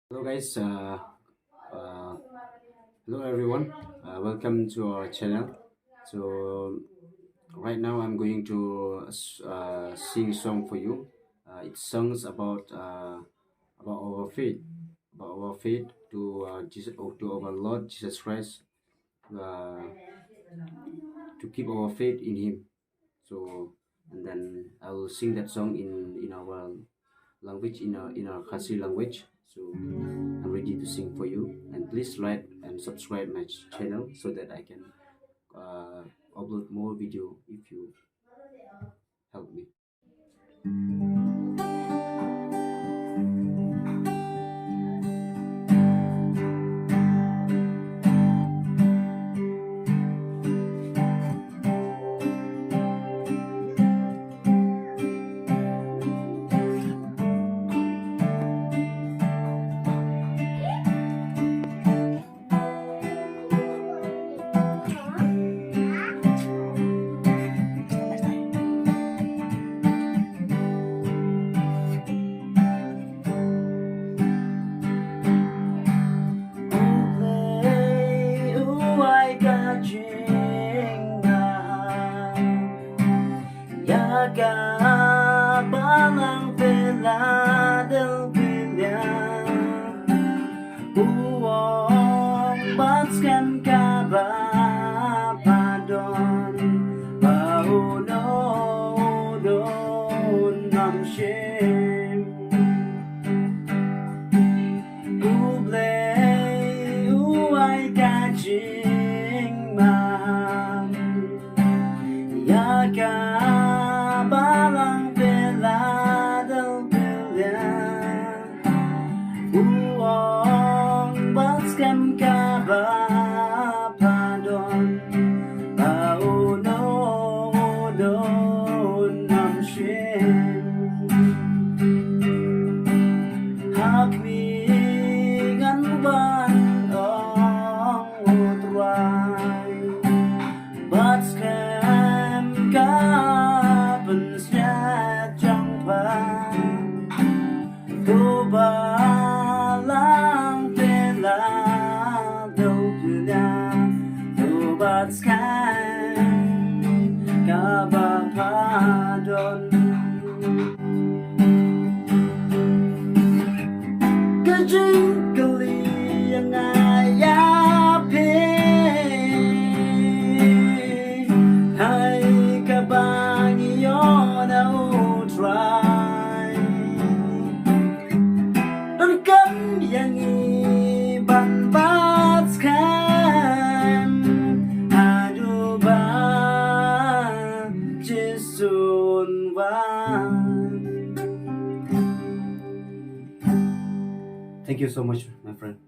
Hello guys, uh, hello everyone, welcome to our channel. So right now I'm going to sing song for you. It's songs about our faith to Jesus, to our Lord Jesus Christ, uh, to keep our faith in Him. So and then I will sing that song in our language, in our Khasi language. So I'm ready to sing for you, and please like and subscribe my channel so that I can uh, upload more video if you help me. Balang Philadelphia, Ban Bat Skhem Padon, Pauno Don mynsiem, Ai Balang Philadelphia, Ban Skhem Padon, Pauno Don mynsiem, Hakmingan ban ong utway, Bat Skhem Balang Philadelphia, Bat Skhem Padon, Kajingkali yang ayapi, hai kabang iyon na utray, Arkini yang Ban Bat Skhem, aduh ba Jisu. Thank you so much, my friend.